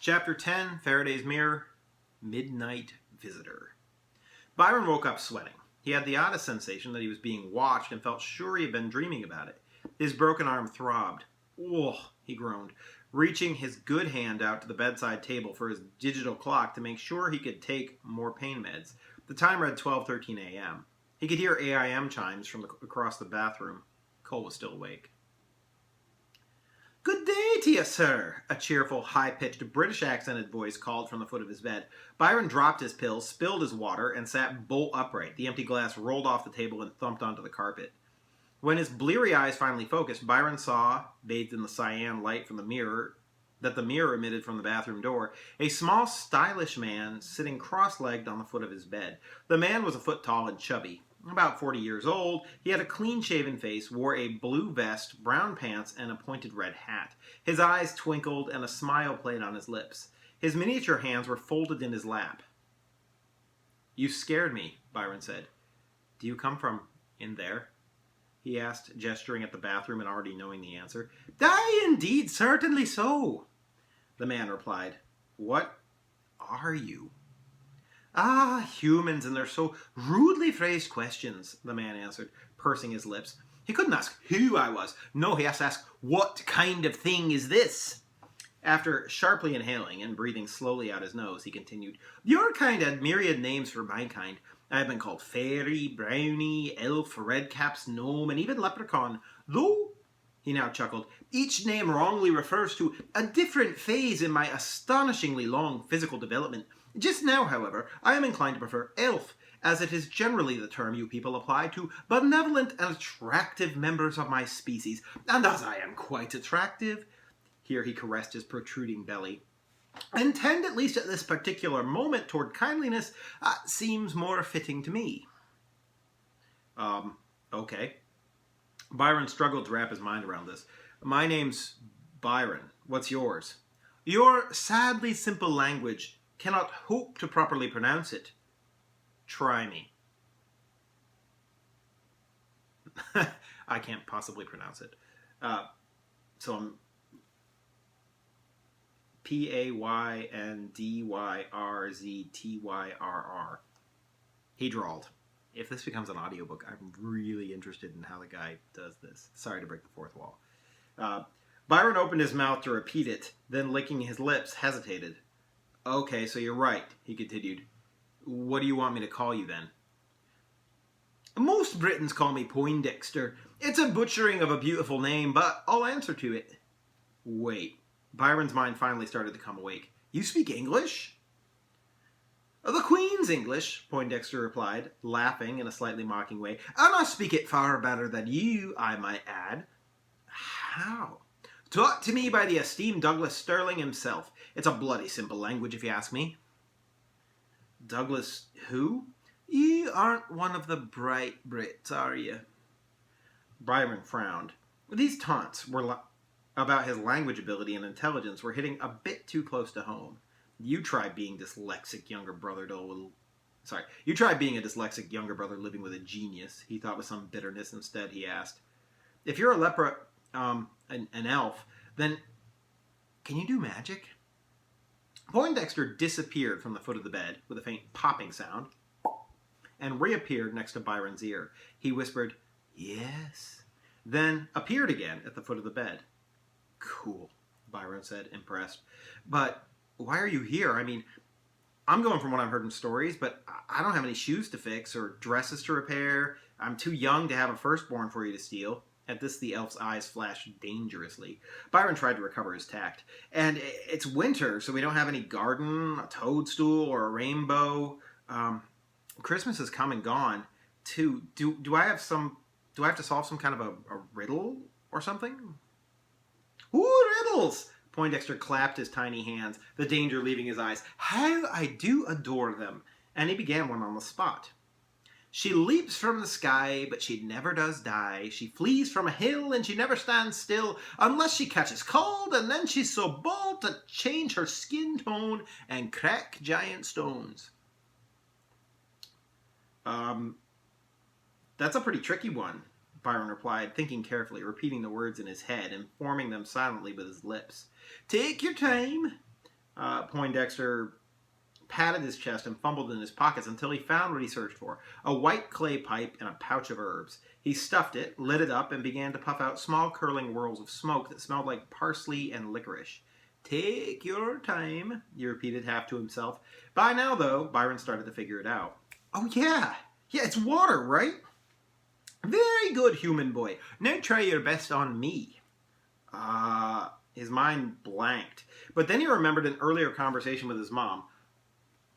Chapter 10, Faraday's Mirror, Midnight Visitor. Byron woke up sweating. He had the oddest sensation that he was being watched and felt sure he had been dreaming about it. His broken arm throbbed. "Ugh," he groaned, reaching his good hand out to the bedside table for his digital clock to make sure he could take more pain meds. The time read 12:13 a.m. He could hear AIM chimes from across the bathroom. Cole was still awake. "Good day to you, sir," a cheerful, high-pitched, British-accented voice called from the foot of his bed. Byron dropped his pills, spilled his water, and sat bolt upright. The empty glass rolled off the table and thumped onto the carpet. When his bleary eyes finally focused, Byron saw, bathed in the cyan light from the mirror emitted from the bathroom door, a small, stylish man sitting cross-legged on the foot of his bed. The man was a foot tall and chubby. About 40 years old, he had a clean-shaven face, wore a blue vest, brown pants, and a pointed red hat. His eyes twinkled, and a smile played on his lips. His miniature hands were folded in his lap. "You scared me," Byron said. "Do you come from in there?" he asked, gesturing at the bathroom and already knowing the answer. "Aye, indeed, certainly so," the man replied. "What are you?" "Ah, humans and their so rudely phrased questions," the man answered, pursing his lips. He couldn't ask who I was. No, he has to ask, "What kind of thing is this?" After sharply inhaling and breathing slowly out his nose, he continued, "Your kind had myriad names for my kind. I have been called fairy, brownie, elf, redcaps, gnome, and even leprechaun. Though," he now chuckled, "each name wrongly refers to a different phase in my astonishingly long physical development. Just now, however, I am inclined to prefer elf, as it is generally the term you people apply to benevolent and attractive members of my species. And as I am quite attractive," here he caressed his protruding belly, "and tend at least at this particular moment toward kindliness, seems more fitting to me." Okay. Byron struggled to wrap his mind around this. "My name's Byron. What's yours?" "Your sadly simple language cannot hope to properly pronounce it. Try me." I can't possibly pronounce it. So I'm Payndyrzytyrr. He drawled. If this becomes an audiobook, I'm really interested in how the guy does this. Sorry to break the fourth wall. Byron opened his mouth to repeat it, then licking his lips, hesitated. "Okay, so you're right," he continued. "What do you want me to call you then?" "Most Britons call me Poindexter. It's a butchering of a beautiful name, but I'll answer to it." "Wait." Byron's mind finally started to come awake. "You speak English?" "The Queen's English," Poindexter replied, laughing in a slightly mocking way. "And I speak it far better than you, I might add." "How?" "Taught to me by the esteemed Douglas Sterling himself. It's a bloody simple language, if you ask me." "Douglas who?" "You aren't one of the bright Brits, are you?" Byron frowned. These taunts about his language ability and intelligence were hitting a bit too close to home. You try being a dyslexic younger brother living with a genius, he thought with some bitterness. Instead, he asked, "If you're an elf, then can you do magic?" Poindexter disappeared from the foot of the bed with a faint popping sound and reappeared next to Byron's ear. He whispered, "Yes," then appeared again at the foot of the bed. "Cool," Byron said, impressed. "But why are you here? I mean, I'm going from what I've heard in stories, but I don't have any shoes to fix or dresses to repair. I'm too young to have a firstborn for you to steal." At this, the elf's eyes flashed dangerously. Byron tried to recover his tact. "And it's winter, so we don't have any garden, a toadstool, or a rainbow. Christmas has come and gone, too. Do I have to solve some kind of a riddle or something?" "Ooh, riddles!" Poindexter clapped his tiny hands, the danger leaving his eyes. "How I do adore them!" And he began one on the spot. "She leaps from the sky, but she never does die. She flees from a hill, and she never stands still, unless she catches cold, and then she's so bold to change her skin tone and crack giant stones." That's a pretty tricky one, Byron replied, thinking carefully, repeating the words in his head and forming them silently with his lips. "Take your time." Poindexter patted his chest and fumbled in his pockets until he found what he searched for, a white clay pipe and a pouch of herbs. He stuffed it, lit it up, and began to puff out small curling whirls of smoke that smelled like parsley and licorice. Take your time, he repeated half to himself. By now, though, Byron started to figure it out. Oh, yeah, it's water, right? Very good, human boy. Now try your best on me. His mind blanked. But then he remembered an earlier conversation with his mom.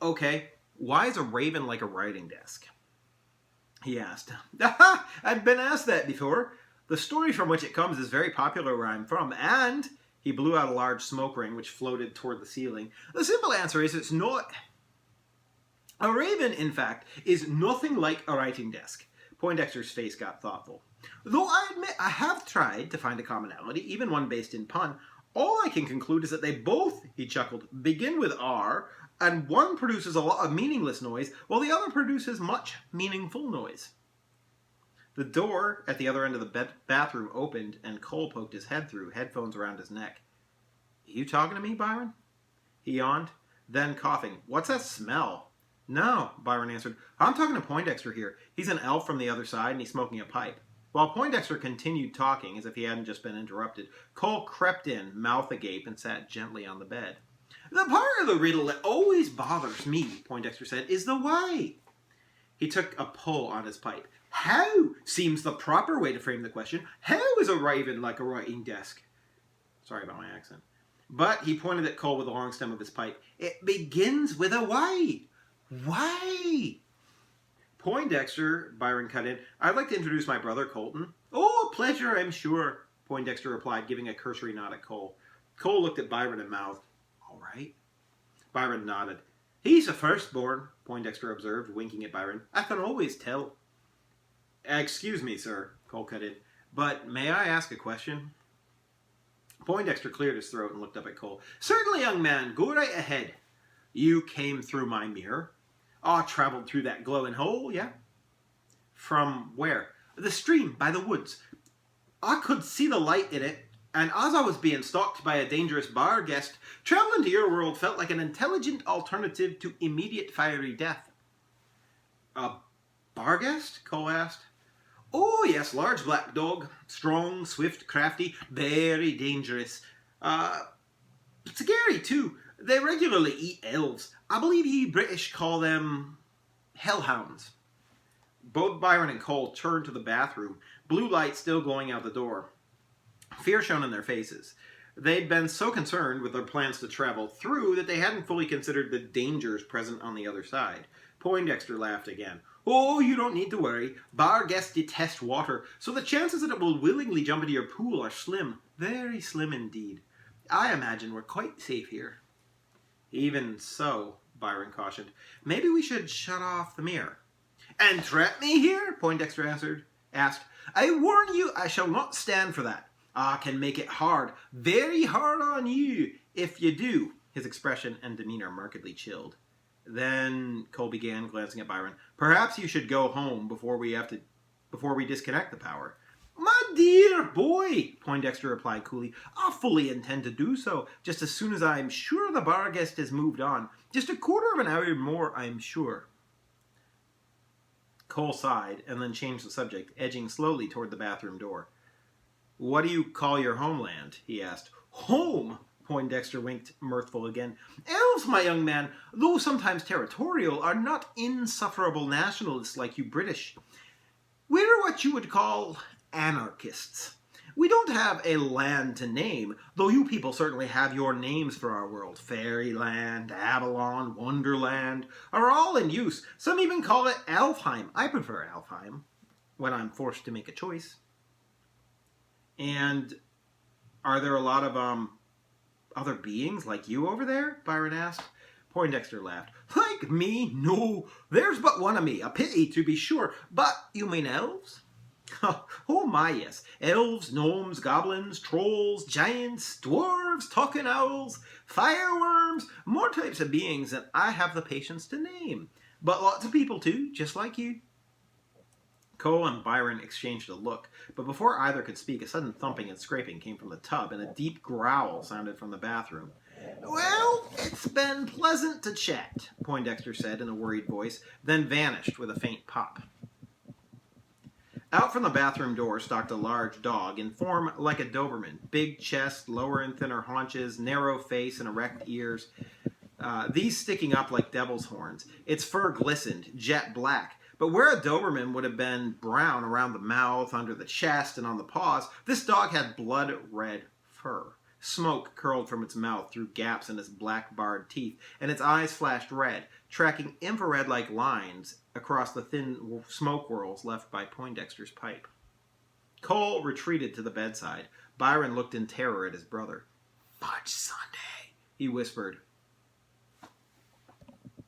Okay, why is a raven like a writing desk? He asked. Aha! I've been asked that before. The story from which it comes is very popular where I'm from, and he blew out a large smoke ring which floated toward the ceiling. The simple answer is it's not. A raven, in fact, is nothing like a writing desk. Poindexter's face got thoughtful. Though I admit I have tried to find a commonality, even one based in pun, all I can conclude is that they both, he chuckled, begin with R, and one produces a lot of meaningless noise, while the other produces much meaningful noise. The door at the other end of the bathroom opened, and Cole poked his head through, headphones around his neck. You talking to me, Byron? He yawned, then coughing. What's that smell? No, Byron answered. I'm talking to Poindexter here. He's an elf from the other side, and he's smoking a pipe. While Poindexter continued talking, as if he hadn't just been interrupted, Cole crept in, mouth agape, and sat gently on the bed. The part of the riddle that always bothers me, Poindexter said, is the why. He took a pull on his pipe. How seems the proper way to frame the question. How is a raven like a writing desk? Sorry about my accent. But he pointed at Cole with the long stem of his pipe. It begins with a why. Why? Poindexter, Byron cut in. I'd like to introduce my brother, Colton. Oh, a pleasure, I'm sure, Poindexter replied, giving a cursory nod at Cole. Cole looked at Byron and mouthed, all right. Byron nodded. He's a firstborn, Poindexter observed, winking at Byron. I can always tell. Excuse me, sir, Cole cut in, but may I ask a question? Poindexter cleared his throat and looked up at Cole. Certainly, young man, go right ahead. You came through my mirror. Traveled through that glowing hole, yeah? From where? The stream, by the woods. I could see the light in it, and as I was being stalked by a dangerous bar guest, traveling to your world felt like an intelligent alternative to immediate fiery death. A bar guest? Cole asked. Oh, yes, large black dog. Strong, swift, crafty, very dangerous. Scary, too. They regularly eat elves. I believe ye British call them hellhounds. Both Byron and Cole turned to the bathroom, blue light still glowing out the door. Fear shone in their faces. They'd been so concerned with their plans to travel through that they hadn't fully considered the dangers present on the other side. Poindexter laughed again. Oh, you don't need to worry. Bar guests detest water, so the chances that it will willingly jump into your pool are slim. Very slim indeed. I imagine we're quite safe here. Even so, Byron cautioned, maybe we should shut off the mirror. And trap me here? Poindexter asked. I warn you, I shall not stand for that. I can make it hard, very hard on you, if you do. His expression and demeanor markedly chilled. Then, Cole began, glancing at Byron, perhaps you should go home before we disconnect the power. My dear boy, Poindexter replied coolly, I fully intend to do so, just as soon as I'm sure the bar guest has moved on. Just a quarter of an hour more, I'm sure. Cole sighed, and then changed the subject, edging slowly toward the bathroom door. What do you call your homeland? He asked. Home? Poindexter winked, mirthful again. Elves, my young man, though sometimes territorial, are not insufferable nationalists like you British. We're what you would call anarchists. We don't have a land to name, though you people certainly have your names for our world. Fairyland, Avalon, Wonderland are all in use. Some even call it Alfheim. I prefer Alfheim when I'm forced to make a choice. And are there a lot of other beings like you over there? Byron asked. Poindexter laughed. Like me? No, there's but one of me. A pity, to be sure. But you mean elves? Oh my, yes. Elves, gnomes, goblins, trolls, giants, dwarves, talking owls, fireworms, more types of beings than I have the patience to name. But lots of people too, just like you. Cole and Byron exchanged a look, but before either could speak, a sudden thumping and scraping came from the tub, and a deep growl sounded from the bathroom. Well, it's been pleasant to chat, Poindexter said in a worried voice, then vanished with a faint pop. Out from the bathroom door stalked a large dog in form like a Doberman. Big chest, lower and thinner haunches, narrow face, and erect ears. These sticking up like devil's horns. Its fur glistened, jet black. But where a Doberman would have been brown around the mouth, under the chest, and on the paws, this dog had blood-red fur. Smoke curled from its mouth through gaps in its black-barred teeth, and its eyes flashed red, tracking infrared-like lines across the thin smoke whirls left by Poindexter's pipe. Cole retreated to the bedside. Byron looked in terror at his brother. "Fudge Sunday," he whispered,